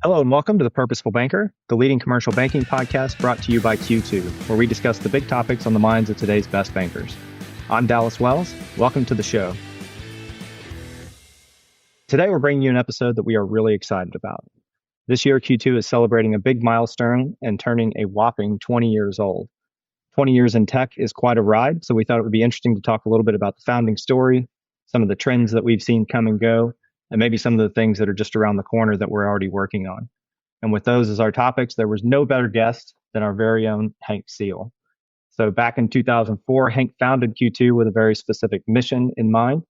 Hello and welcome to The Purposeful Banker, the leading commercial banking podcast brought to you by Q2, where we discuss the big topics on the minds of today's best bankers. I'm Dallas Wells. Welcome to the show. Today, we're bringing you an episode that we are really excited about. This year, Q2 is celebrating a big milestone and turning a whopping 20 years old. 20 years in tech is quite a ride, so we thought it would be interesting to talk a little bit about the founding story, some of the trends that we've seen come and go, and maybe some of the things that are just around the corner that we're already working on. And with those as our topics, there was no better guest than our very own Hank Seale. So back in 2004, Hank founded Q2 with a very specific mission in mind,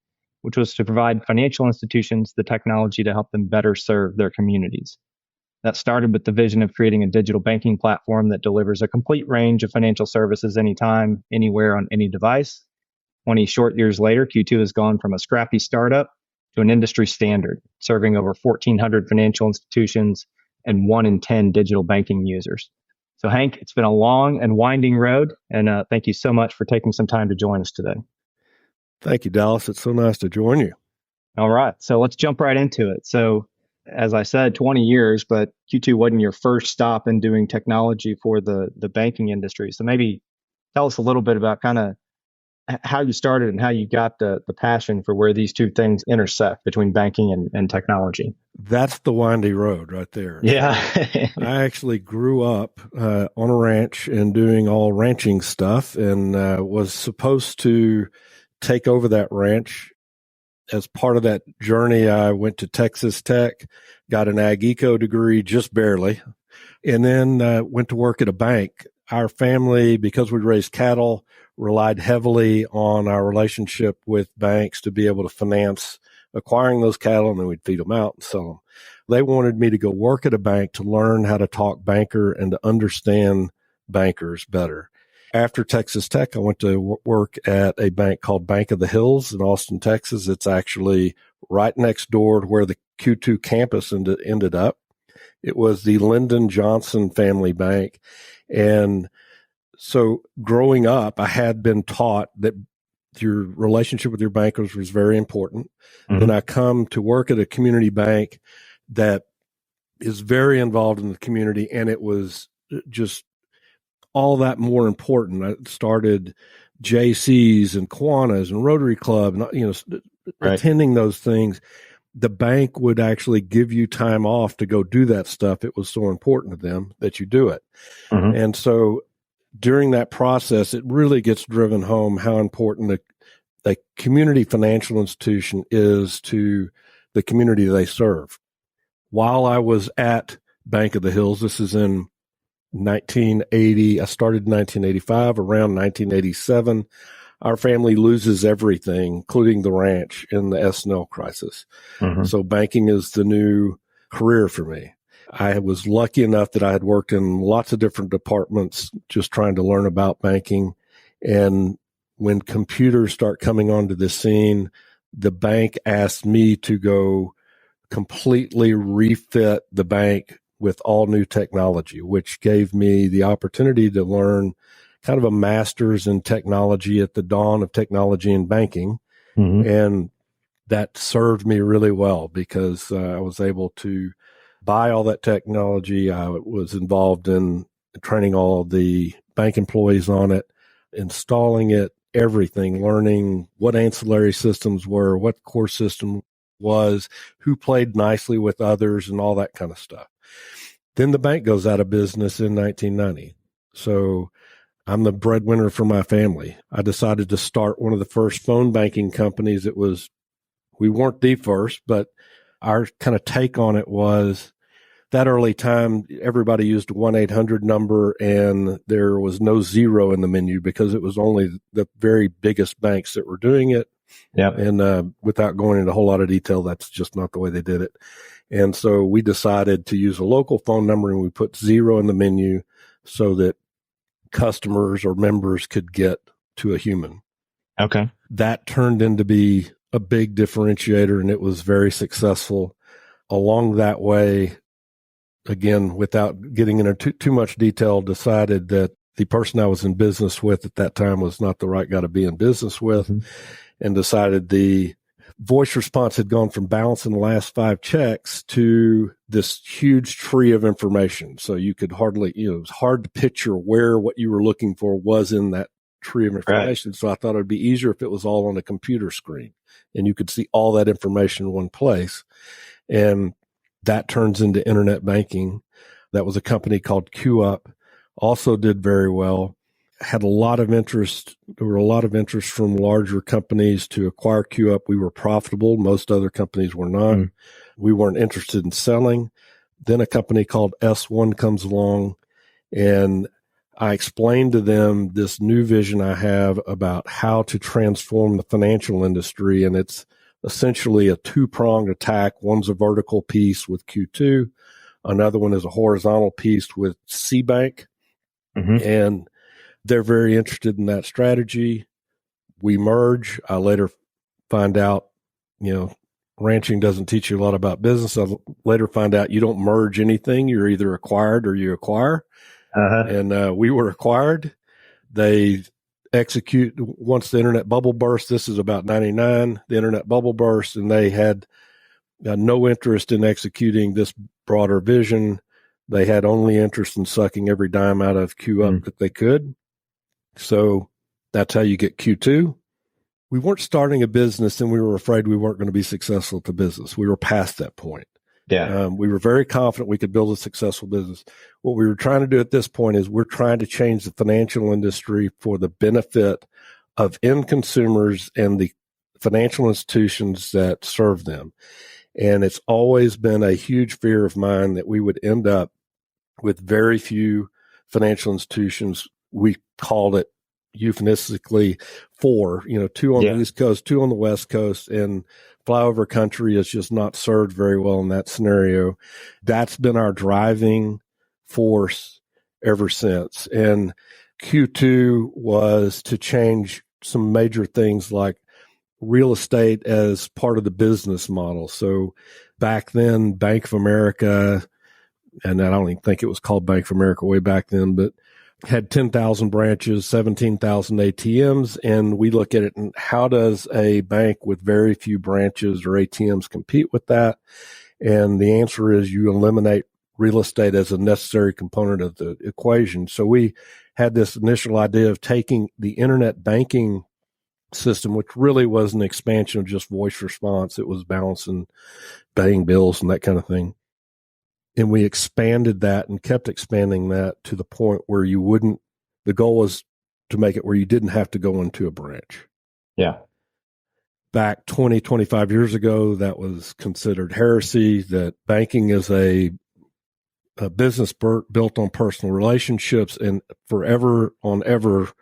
which was to provide financial institutions the technology to help them better serve their communities. That started with the vision of creating a digital banking platform that delivers a complete range of financial services anytime, anywhere, on any device. 20 short years later, Q2 has gone from a scrappy startup to an industry standard, serving over 1,400 financial institutions and 1 in 10 digital banking users. So Hank, it's been a long and winding road, and thank you so much for taking some time to join us today. Thank you, Dallas. It's so nice to join you. All right, so let's jump right into it. So as I said, 20 years, but Q2 wasn't your first stop in doing technology for the banking industry. So maybe tell us a little bit about kind of how you started and how you got the passion for where these two things intersect between banking and technology. That's the windy road right there. Yeah. I actually grew up on a ranch and doing all ranching stuff and was supposed to take over that ranch. As part of that journey, I went to Texas Tech, got an ag eco degree, just barely, and then went to work at a bank. Our family, because we raised cattle, relied heavily on our relationship with banks to be able to finance acquiring those cattle, and then we'd feed them out and sell them. They wanted me to go work at a bank to learn how to talk banker and to understand bankers better. After Texas Tech, I went to work at a bank called Bank of the Hills in Austin, Texas. It's actually right next door to where the Q2 campus ended up. It was the Lyndon Johnson family bank. And so growing up, I had been taught that your relationship with your bankers was very important. Mm-hmm. Then I come to work at a community bank that is very involved in the community, and it was just all that more important. I started JCs and Kiwanis and Rotary Club, and right. Attending those things. The bank would actually give you time off to go do that stuff. It was so important to them that you do it. Mm-hmm. And so during that process, it really gets driven home how important a community financial institution is to the community they serve. While I was at Bank of the Hills, this is in 1980, I started in 1985, around 1987, our family loses everything, including the ranch in the S&L crisis. Mm-hmm. So banking is the new career for me. I was lucky enough that I had worked in lots of different departments just trying to learn about banking. And when computers start coming onto the scene, the bank asked me to go completely refit the bank with all new technology, which gave me the opportunity to learn kind of a master's in technology at the dawn of technology in banking. Mm-hmm. And that served me really well because I was able to buy all that technology. I was involved in training all the bank employees on it, installing it, everything, learning what ancillary systems were, what the core system was, who played nicely with others, and all that kind of stuff. Then the bank goes out of business in 1990. So I'm the breadwinner for my family. I decided to start one of the first phone banking companies. We weren't the first, but our kind of take on it was that early time, everybody used a 1-800 number and there was no zero in the menu because it was only the very biggest banks that were doing it. Yeah. And without going into a whole lot of detail, that's just not the way they did it. And so we decided to use a local phone number and we put zero in the menu so that customers or members could get to a human. Okay. That turned into be a big differentiator and it was very successful. Along that way, again, without getting into too much detail, decided that the person I was in business with at that time was not the right guy to be in business with, mm-hmm. and decided the voice response had gone from balancing the last 5 checks to this huge tree of information. So you could hardly, it was hard to picture where what you were looking for was in that tree of information. Right. So I thought it'd be easier if it was all on a computer screen and you could see all that information in one place. And that turns into internet banking. That was a company called QUp, also did very well. Had a lot of interest. There were a lot of interest from larger companies to acquire QUp. We were profitable. Most other companies were not. We weren't interested in selling. Then a company called S1 comes along, and I explained to them this new vision I have about how to transform the financial industry. And it's essentially a 2-pronged attack. One's a vertical piece with Q2. Another one is a horizontal piece with CBank. And they're very interested in that strategy. We merge. I later find out, ranching doesn't teach you a lot about business. I later find out you don't merge anything. You're either acquired or you acquire. And we were acquired. They execute once the internet bubble burst. This is about 99. The internet bubble burst, and they had no interest in executing this broader vision. They had only interest in sucking every dime out of QUp that they could. So that's how you get Q2. We weren't starting a business and we were afraid we weren't going to be successful at the business. We were past that point. We were very confident we could build a successful business. What we were trying to do at this point is we're trying to change the financial industry for the benefit of end consumers and the financial institutions that serve them. And it's always been a huge fear of mine that we would end up with very few financial institutions. We called it euphemistically 4, 2 on the East Coast, 2 on the West Coast, and flyover country is just not served very well in that scenario. That's been our driving force ever since. And Q2 was to change some major things like real estate as part of the business model. So back then, Bank of America, and I don't even think it was called Bank of America way back then, but had 10,000 branches, 17,000 ATMs, and we look at it and how does a bank with very few branches or ATMs compete with that? And the answer is you eliminate real estate as a necessary component of the equation. So we had this initial idea of taking the internet banking system, which really was an expansion of just voice response. It was balancing, paying bills and that kind of thing. And we expanded that and kept expanding that to the point where the goal was to make it where you didn't have to go into a branch. Back 20, 25 years ago, that was considered heresy, that banking is a business built on personal relationships, and forever on ever,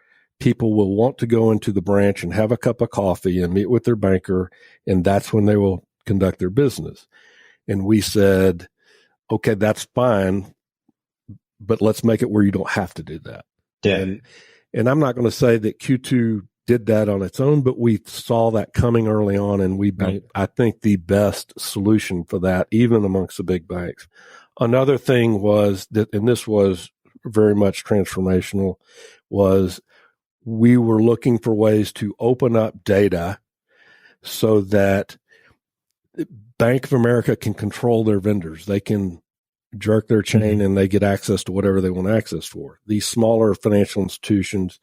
people will want to go into the branch and have a cup of coffee and meet with their banker, and that's when they will conduct their business. And we said, okay, that's fine, but let's make it where you don't have to do that. And I'm not going to say that Q2 did that on its own, but we saw that coming early on, and we built, I think, the best solution for that, even amongst the big banks. Another thing was that, and this was very much transformational, was we were looking for ways to open up data so that Bank of America can control their vendors. They can jerk their chain and they get access to whatever they want access for. These smaller financial institutions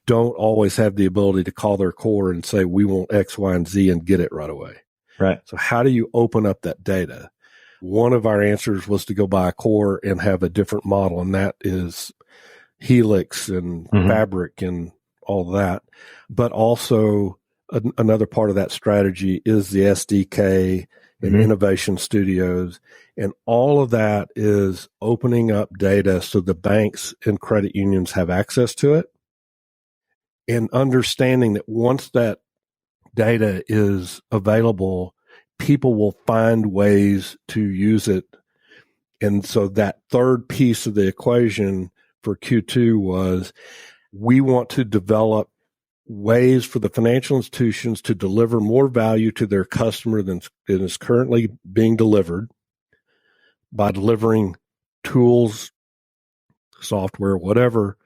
don't always have the ability to call their core and say, we want X, Y, and Z and get it right away. So how do you open up that data? One of our answers was to go buy a core and have a different model, and that is Helix and Fabric and all that. But also another part of that strategy is the SDK and innovation studios. And all of that is opening up data so the banks and credit unions have access to it, and understanding that once that data is available, people will find ways to use it. And so that third piece of the equation for Q2 was we want to develop ways for the financial institutions to deliver more value to their customer than is currently being delivered by delivering tools, software, whatever,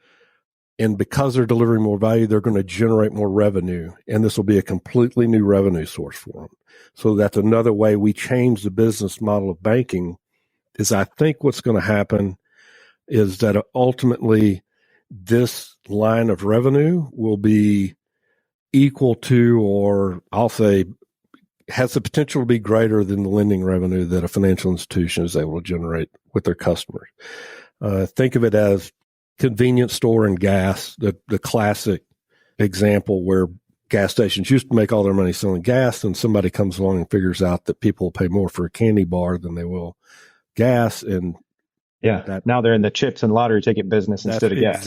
And because they're delivering more value, they're going to generate more revenue. And this will be a completely new revenue source for them. So that's another way we change the business model of banking. Is I think what's going to happen is that ultimately this line of revenue will be equal to, or I'll say, has the potential to be greater than the lending revenue that a financial institution is able to generate with their customers. Think of it as convenience store and gas, the classic example where gas stations used to make all their money selling gas, and somebody comes along and figures out that people will pay more for a candy bar than they will gas. And now they're in the chips and lottery ticket business instead of gas.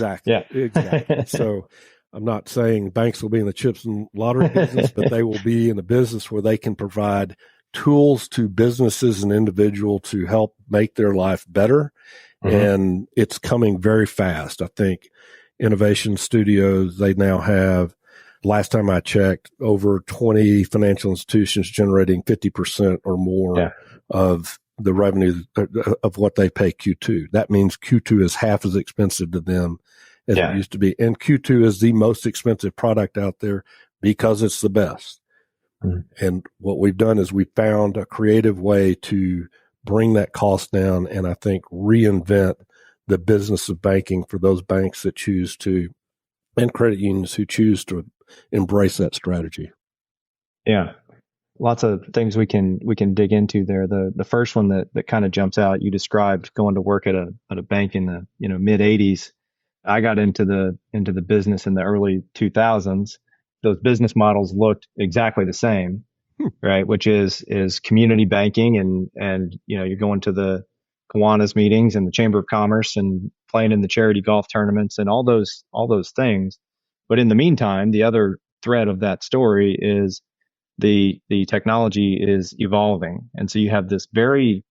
Exactly. So I'm not saying banks will be in the chips and lottery business, but they will be in a business where they can provide tools to businesses and individuals to help make their life better. Mm-hmm. And it's coming very fast. I think Innovation Studios, they now have, last time I checked, over 20 financial institutions generating 50% or more of the revenue of what they pay Q2. That means Q2 is half as expensive to them as it used to be. And Q2 is the most expensive product out there because it's the best. Mm-hmm. And what we've done is we found a creative way to bring that cost down and I think reinvent the business of banking for those banks that choose to, and credit unions who choose to embrace that strategy. Yeah. Lots of things we can dig into there. The first one that kind of jumps out, you described going to work at a bank in the mid 80s. I got into the business in the early 2000s. Those business models looked exactly the same, right? Which is community banking and you're going to the Kiwanis meetings and the Chamber of Commerce and playing in the charity golf tournaments and all those things. But in the meantime, the other thread of that story is the technology is evolving. And so you have this very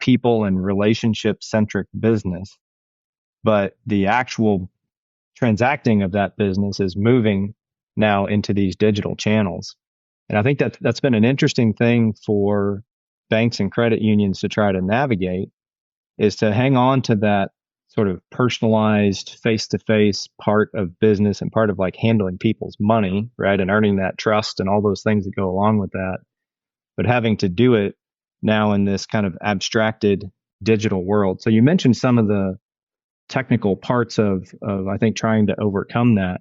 people and relationship centric business, but the actual transacting of that business is moving now into these digital channels. And I think that's been an interesting thing for banks and credit unions to try to navigate, is to hang on to that sort of personalized face-to-face part of business and part of like handling people's money, right? And earning that trust and all those things that go along with that. But having to do it now in this kind of abstracted digital world. So you mentioned some of the technical parts of I think trying to overcome that,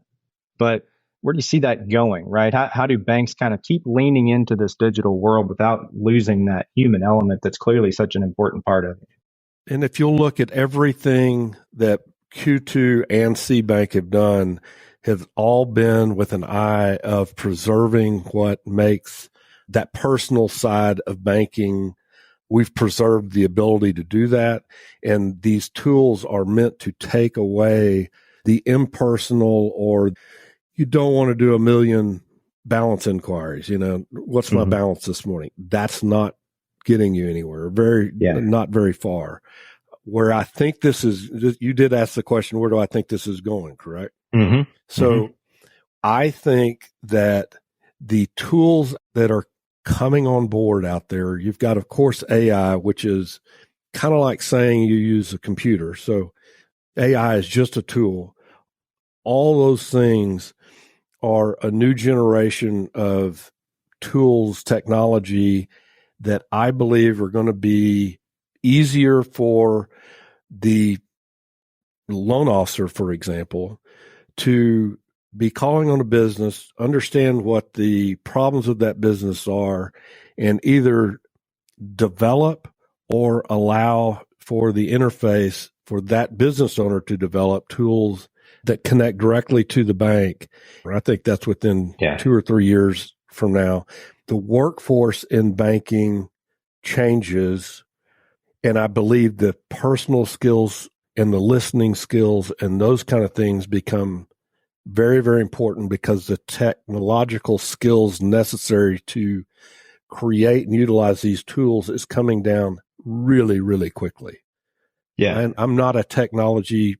but where do you see that going, right? How do banks kind of keep leaning into this digital world without losing that human element that's clearly such an important part of it? And if you'll look at everything that Q2 and CBank have done, have all been with an eye of preserving what makes that personal side of banking. We've preserved the ability to do that. And these tools are meant to take away the impersonal, or you don't want to do a million balance inquiries. What's my balance this morning? That's not getting you anywhere, not very far. Where I think this is, you did ask the question, where do I think this is going, correct? Mm-hmm. So I think that the tools that are coming on board out there, you've got, of course, AI, which is kind of like saying you use a computer. So AI is just a tool. All those things are a new generation of tools, technology that I believe are going to be easier for the loan officer, for example, to be calling on a business, understand what the problems of that business are, and either develop or allow for the interface for that business owner to develop tools that connect directly to the bank. I think that's within 2 or 3 years from now. The workforce in banking changes, and I believe the personal skills and the listening skills and those kind of things become very, very important, because the technological skills necessary to create and utilize these tools is coming down really, really quickly. Yeah. And I'm not a technology,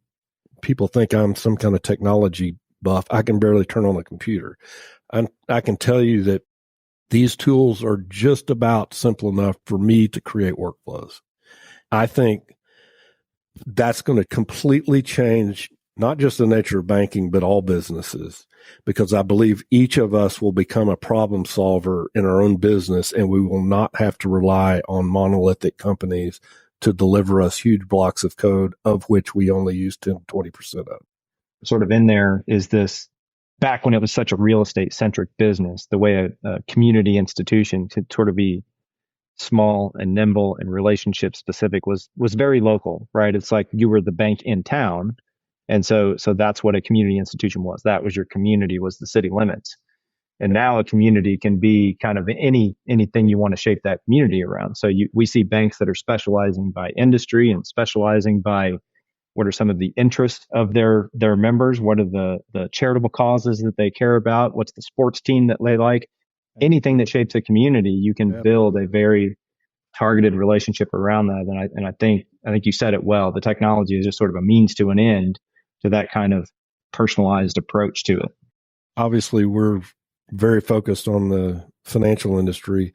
people think I'm some kind of technology buff. I can barely turn on a computer. I can tell you that these tools are just about simple enough for me to create workflows. I think that's going to completely change not just the nature of banking, but all businesses, because I believe each of us will become a problem solver in our own business, and we will not have to rely on monolithic companies to deliver us huge blocks of code, of which we only use 10 to 20% of. Sort of in there is this, back when it was such a real estate centric business, the way a community institution could sort of be small and nimble and relationship specific was very local, right? It's like you were the bank in town. And so that's what a community institution was. That was your community, was the city limits. And now a community can be kind of anything you want to shape that community around. So we see banks that are specializing by industry and specializing by what are some of the interests of their members, what are the charitable causes that they care about, what's the sports team that they like. Anything that shapes a community, you can build a very targeted relationship around that. And I think you said it well. The technology is just sort of a means to an end to that kind of personalized approach to it. Obviously, we're very focused on the financial industry.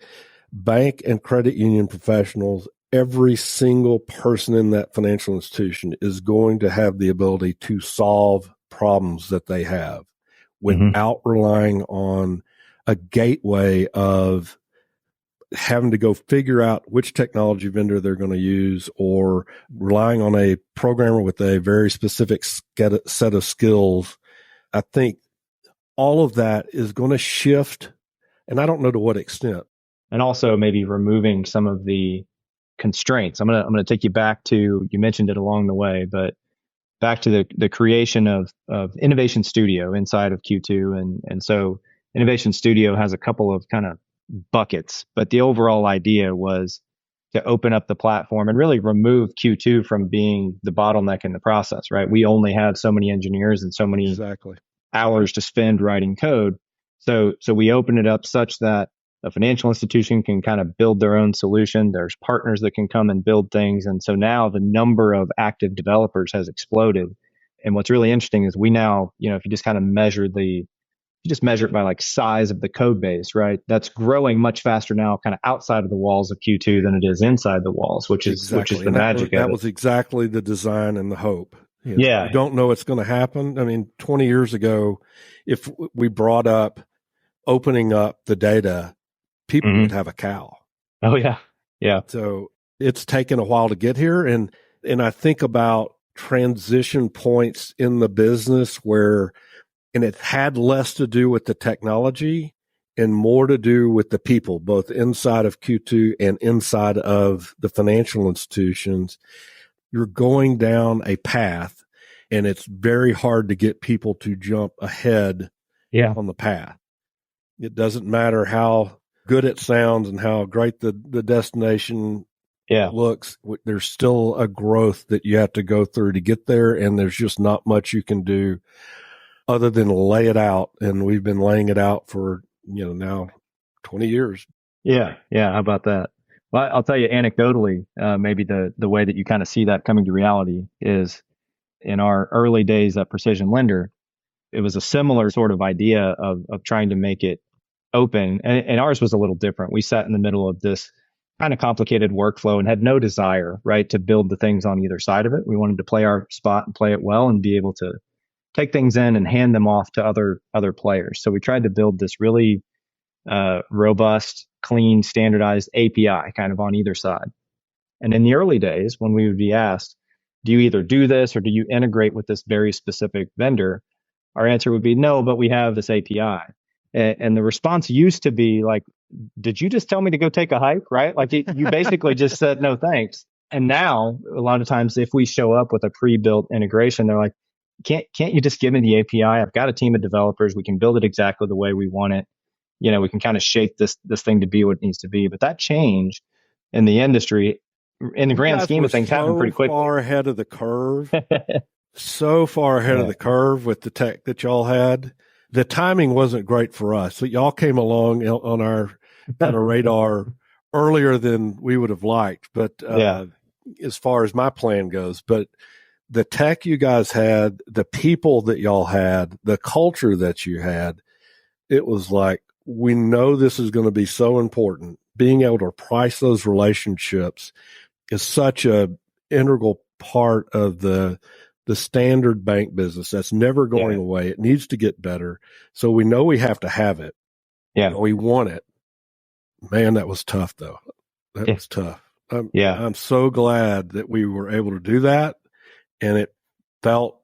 Bank and credit union professionals, every single person in that financial institution is going to have the ability to solve problems that they have without relying on a gateway of having to go figure out which technology vendor they're going to use, or relying on a programmer with a very specific set of skills. I think all of that is going to shift, and I don't know to what extent. And also maybe removing some of the constraints. I'm going to take you back to, you mentioned it along the way, but back to the creation of Innovation Studio inside of Q2. And so Innovation Studio has a couple of kind of buckets, but the overall idea was to open up the platform and really remove Q2 from being the bottleneck in the process, right? We only have so many engineers and so many hours to spend writing code. So we open it up such that a financial institution can kind of build their own solution. There's partners that can come and build things. And so now the number of active developers has exploded. And what's really interesting is we now, if you just kind of measure it by like size of the code base, right? That's growing much faster now, kind of outside of the walls of Q2 than it is inside the walls, which is the magic of it. That was exactly the design and the hope. Yeah. You don't know it's going to happen. I mean, 20 years ago, if we brought up opening up the data, people would have a cow. Oh yeah. Yeah. So it's taken a while to get here. And I think about transition points in the business and it had less to do with the technology and more to do with the people, both inside of Q2 and inside of the financial institutions. You're going down a path, and it's very hard to get people to jump ahead on the path. It doesn't matter how good it sounds and how great the destination looks. There's still a growth that you have to go through to get there, and there's just not much you can do other than lay it out. And we've been laying it out for, now 20 years. Yeah. Yeah. How about that? Well, I'll tell you anecdotally, maybe the way that you kind of see that coming to reality is in our early days at Precision Lender, it was a similar sort of idea of trying to make it open. And ours was a little different. We sat in the middle of this kind of complicated workflow and had no desire, right, to build the things on either side of it. We wanted to play our spot and play it well and be able to take things in and hand them off to other players. So we tried to build this really robust, clean, standardized API kind of on either side. And in the early days, when we would be asked, do you either do this or do you integrate with this very specific vendor? Our answer would be no, but we have this API. And the response used to be like, did you just tell me to go take a hike, right? Like you basically just said no thanks. And now a lot of times if we show up with a pre-built integration, they're like, can't you just give me the API? I've got a team of developers. We can build it exactly the way we want it. We can kind of shape this thing to be what it needs to be. But that change in the industry, in the grand scheme of things, happened pretty quickly. So far ahead of the curve. So far ahead of the curve with the tech that y'all had. The timing wasn't great for us. So y'all came along on our kind of radar earlier than we would have liked. But as far as my plan goes, but the tech you guys had, the people that y'all had, the culture that you had, it was like, we know this is going to be so important. Being able to price those relationships is such a integral part of the the standard bank business that's never going away. It needs to get better. So we know we have to have it. Yeah. We want it. Man, that was tough though. That was tough. I'm so glad that we were able to do that. And it felt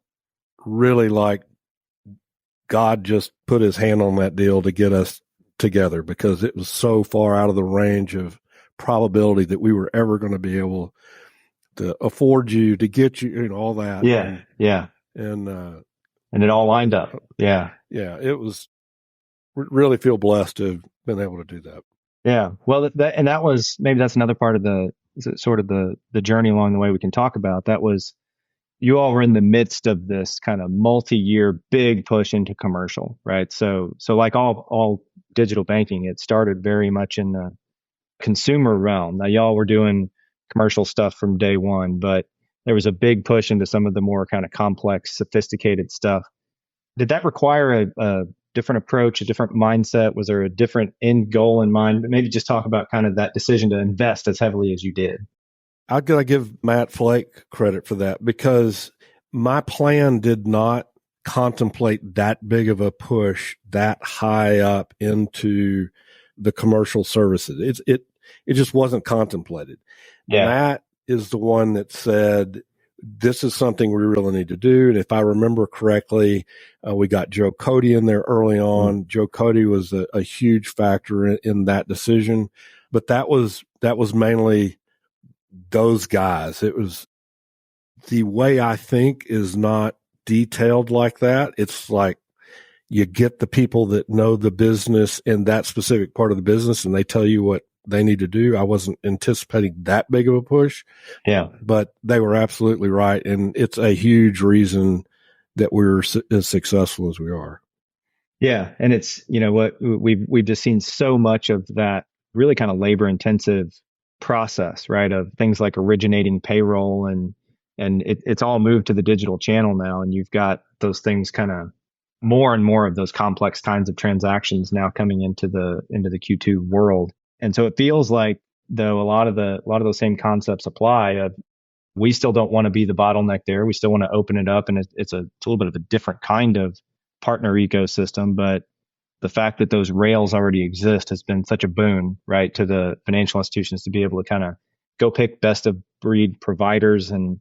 really like God just put his hand on that deal to get us together, because it was so far out of the range of probability that we were ever going to be able to afford you, to get you, all that. And it all lined up. Yeah. It was, really feel blessed to have been able to do that. Yeah. Well, that was, maybe that's another part of the sort of the journey along the way we can talk about. That was, you all were in the midst of this kind of multi-year big push into commercial, right? So like all digital banking, it started very much in the consumer realm. Now y'all were doing commercial stuff from day one, but there was a big push into some of the more kind of complex, sophisticated stuff. Did that require a different approach, a different mindset? Was there a different end goal in mind? But maybe just talk about kind of that decision to invest as heavily as you did. I've got to give Matt Flake credit for that, because my plan did not contemplate that big of a push that high up into the commercial services. It just wasn't contemplated. Yeah. Matt is the one that said, this is something we really need to do. And if I remember correctly, we got Joe Cody in there early on. Mm-hmm. Joe Cody was a huge factor in that decision, but that was mainly those guys. It was, the way I think is not detailed like that. It's like you get the people that know the business in that specific part of the business, and they tell you what they need to do. I wasn't anticipating that big of a push. Yeah. But they were absolutely right. And it's a huge reason that we're as successful as we are. Yeah. And it's, what we've just seen so much of that really kind of labor intensive process, right? Of things like originating payroll, and it's all moved to the digital channel now. And you've got those things kind of more and more of those complex kinds of transactions now coming into the Q2 world. And so it feels like, though, a lot of those same concepts apply. We still don't want to be the bottleneck there. We still want to open it up, and it's a little bit of a different kind of partner ecosystem. But the fact that those rails already exist has been such a boon, right, to the financial institutions to be able to kind of go pick best of breed providers and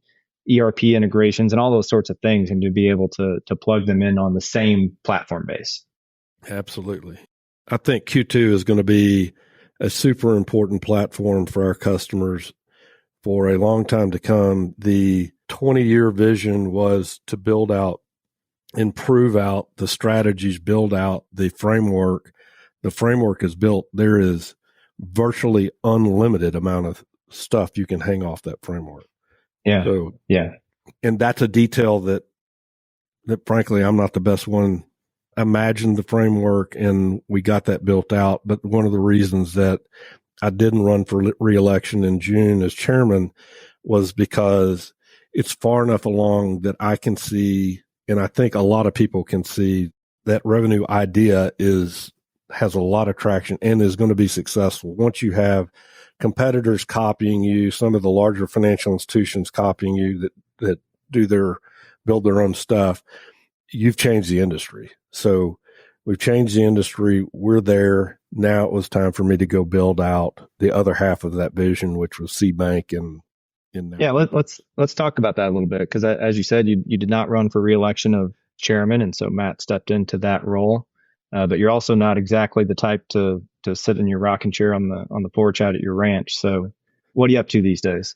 ERP integrations and all those sorts of things, and to be able to plug them in on the same platform base. Absolutely. I think Q2 is going to be a super important platform for our customers for a long time to come. The 20-year vision was to build out and prove out the strategies, build out the framework. The framework is built. There is virtually unlimited amount of stuff you can hang off that framework. Yeah. So, and that's a detail that frankly, I'm not the best one. Imagined the framework, and we got that built out. But one of the reasons that I didn't run for re-election in June as chairman was because it's far enough along that I can see, and I think a lot of people can see, that revenue idea has a lot of traction and is going to be successful. Once you have competitors copying you, some of the larger financial institutions copying you that build their own stuff, you've changed the industry. So we've changed the industry. We're there. Now it was time for me to go build out the other half of that vision, which was CBank. Let's talk about that a little bit, because as you said, you did not run for re-election of chairman, and so Matt stepped into that role. But you're also not exactly the type to sit in your rocking chair on the porch out at your ranch. So what are you up to these days?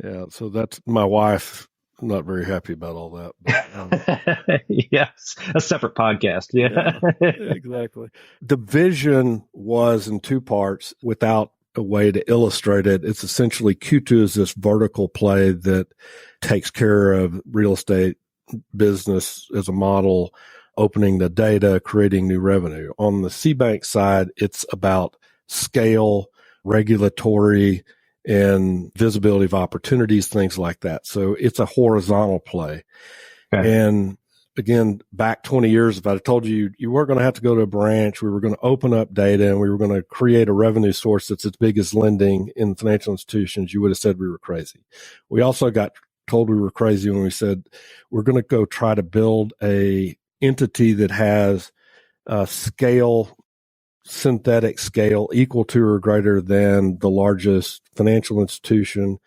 Yeah, so that's my wife. I'm not very happy about all that. But, yes, a separate podcast. Yeah, exactly. The vision was in two parts. Without a way to illustrate it, it's essentially Q2 is this vertical play that takes care of real estate business as a model, opening the data, creating new revenue. On the CBank side, it's about scale, regulatory, and visibility of opportunities, things like that. So it's a horizontal play. Okay. And again, back 20 years, if I had told you weren't going to have to go to a branch, we were going to open up data, and we were going to create a revenue source that's as big as lending in financial institutions, you would have said we were crazy. We also got told we were crazy when we said we're going to go try to build a entity that has a scale, synthetic scale equal to or greater than the largest financial institution.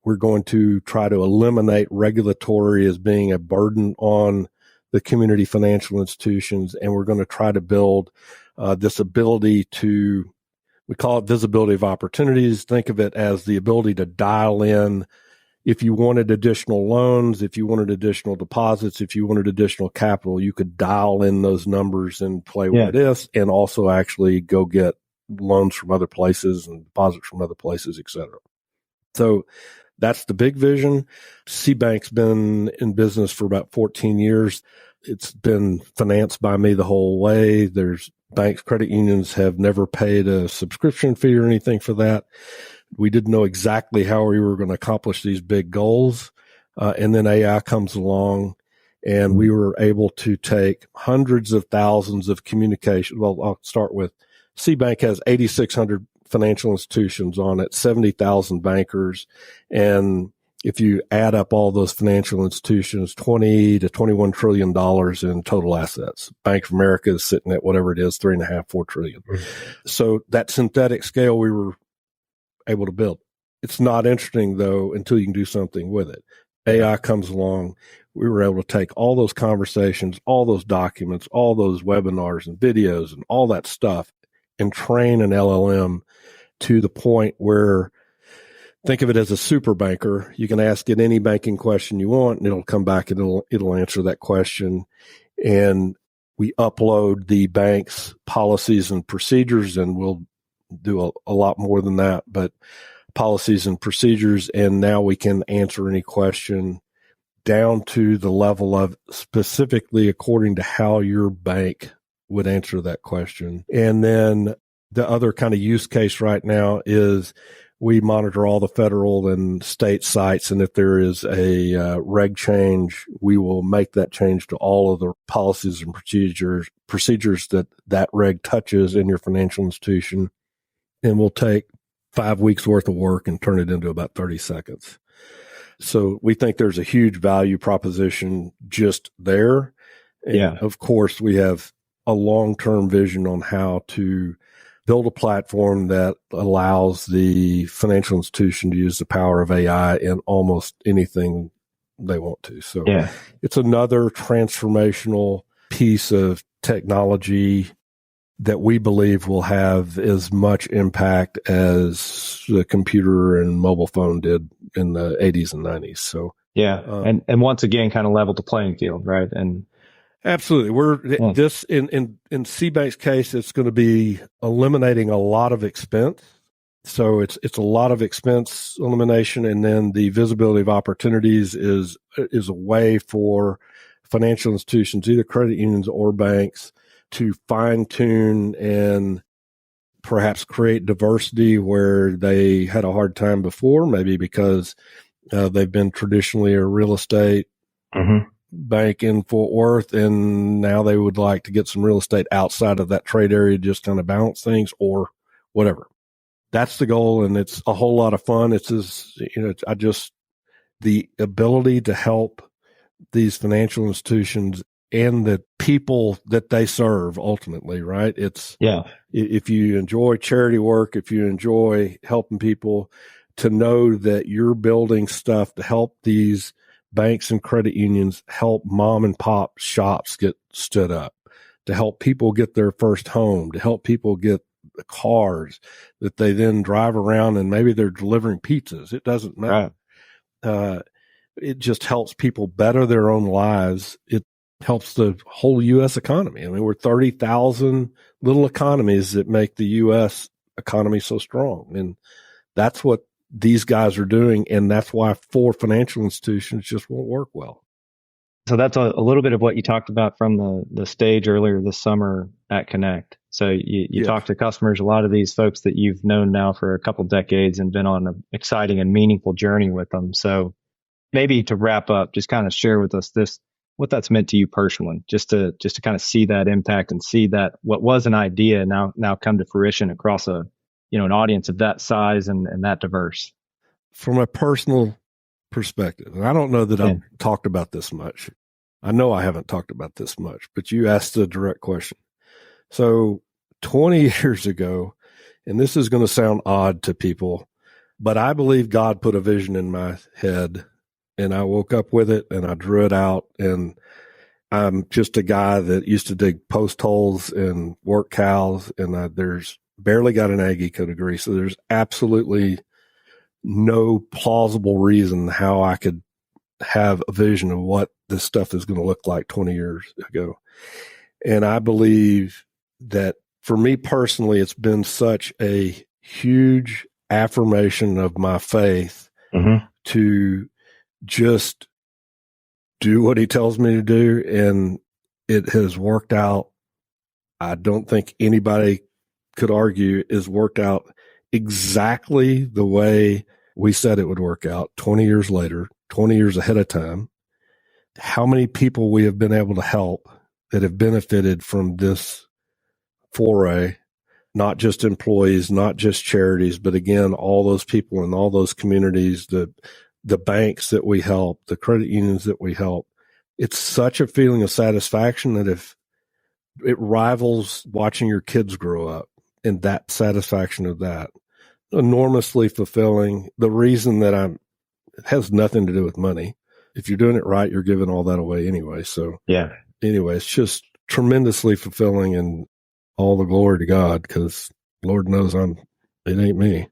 We're going to try to eliminate regulatory as being a burden on the community financial institutions. And we're going to try to build this ability to, we call it visibility of opportunities. Think of it as the ability to dial in if you wanted additional loans, if you wanted additional deposits, if you wanted additional capital, you could dial in those numbers and play with this, and also actually go get loans from other places and deposits from other places, et cetera. So that's the big vision. CBank's been in business for about 14 years. It's been financed by me the whole way. There's banks, credit unions have never paid a subscription fee or anything for that. We didn't know exactly how we were going to accomplish these big goals. And then AI comes along, and we were able to take hundreds of thousands of communication. Well, I'll start with CBank has 8,600 financial institutions on it, 70,000 bankers. And if you add up all those financial institutions, $20 to $21 trillion in total assets. Bank of America is sitting at whatever it is, $3.5–4 trillion. So that synthetic scale we were able to build. It's not interesting, though, until you can do something with it. AI comes along. We were able to take all those conversations, all those documents, all those webinars and videos and all that stuff and train an LLM to the point where, think of it as a super banker. You can ask it any banking question you want, and it'll come back and it'll answer that question. And we upload the bank's policies and procedures, and we'll do a lot more than that, but policies and procedures. And now we can answer any question down to the level of specifically according to how your bank would answer that question. And then the other kind of use case right now is we monitor all the federal and state sites. And if there is a reg change, we will make that change to all of the policies and procedures that reg touches in your financial institution. And we'll take 5 weeks worth of work and turn it into about 30 seconds. So we think there's a huge value proposition just there. And of course, we have a long-term vision on how to build a platform that allows the financial institution to use the power of AI in almost anything they want to. So it's another transformational piece of technology that we believe will have as much impact as the computer and mobile phone did in the 80s and 90s. So and once again, kind of level the playing field, right? And absolutely, this in CBank's case, it's going to be eliminating a lot of expense. So it's a lot of expense elimination, and then the visibility of opportunities is a way for financial institutions, either credit unions or banks, to fine tune and perhaps create diversity where they had a hard time before, maybe because they've been traditionally a real estate bank in Fort Worth, and now they would like to get some real estate outside of that trade area, just kind of balance things or whatever. That's the goal, and it's a whole lot of fun. It's just, the ability to help these financial institutions and the people that they serve ultimately, right? It's if you enjoy charity work, if you enjoy helping people, to know that you're building stuff to help these banks and credit unions help mom and pop shops get stood up, to help people get their first home, to help people get the cars that they then drive around and maybe they're delivering pizzas. It doesn't matter. It just helps people better their own lives. It helps the whole U.S. economy. I mean, we're 30,000 little economies that make the U.S. economy so strong. And that's what these guys are doing. And that's why 4 financial institutions just won't work well. So that's a little bit of what you talked about from the stage earlier this summer at Connect. So you talked to customers, a lot of these folks that you've known now for a couple decades and been on an exciting and meaningful journey with them. So maybe to wrap up, just kind of share with us what that's meant to you personally, just to kind of see that impact and see that what was an idea now come to fruition across an audience of that size and that diverse. From a personal perspective, and I don't know that I've talked about this much. I know I haven't talked about this much, but you asked a direct question. So 20 years ago, and this is going to sound odd to people, but I believe God put a vision in my head, and I woke up with it and I drew it out. And I'm just a guy that used to dig post holes and work cows, and there's barely got an ag eco degree. So there's absolutely no plausible reason how I could have a vision of what this stuff is going to look like 20 years ago. And I believe that for me personally, it's been such a huge affirmation of my faith to just do what he tells me to do. And it has worked out. I don't think anybody could argue is worked out exactly the way we said it would work out 20 years later, 20 years ahead of time. How many people we have been able to help that have benefited from this foray, not just employees, not just charities, but again, all those people in all those communities, the banks that we help, the credit unions that we help. It's such a feeling of satisfaction that if it rivals watching your kids grow up, and that satisfaction of that, enormously fulfilling. The reason that it has nothing to do with money. If you're doing it right, you're giving all that away anyway. So anyway, it's just tremendously fulfilling, and all the glory to God, because Lord knows it ain't me.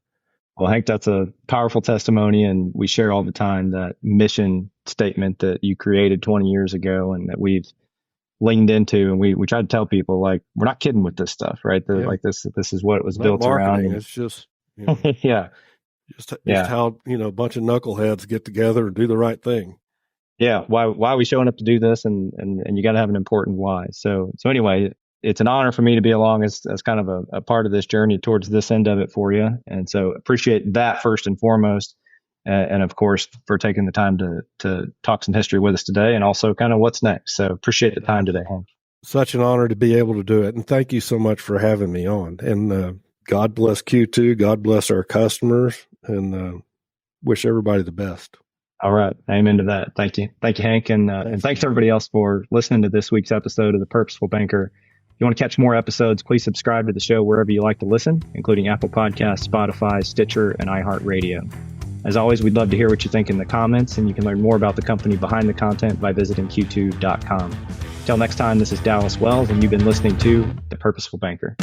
Well, Hank, that's a powerful testimony, and we share all the time that mission statement that you created 20 years ago and that we've leaned into, and we try to tell people, like, we're not kidding with this stuff, right? Like this is what it was built around. It's just, just how, a bunch of knuckleheads get together and do the right thing. Yeah. Why are we showing up to do this? And you got to have an important why. So anyway, it's an honor for me to be along as kind of a part of this journey towards this end of it for you. And so appreciate that first and foremost. And of course, for taking the time to talk some history with us today, and also kind of what's next. So appreciate the time today, Hank. Such an honor to be able to do it. And thank you so much for having me on. And God bless Q2. God bless our customers, and wish everybody the best. All right. Amen to that. Thank you. Thank you, Hank. And thanks to everybody else for listening to this week's episode of The Purposeful Banker. If you want to catch more episodes, please subscribe to the show wherever you like to listen, including Apple Podcasts, Spotify, Stitcher, and iHeartRadio. As always, we'd love to hear what you think in the comments, and you can learn more about the company behind the content by visiting q2.com. Till next time, this is Dallas Wells, and you've been listening to The Purposeful Banker.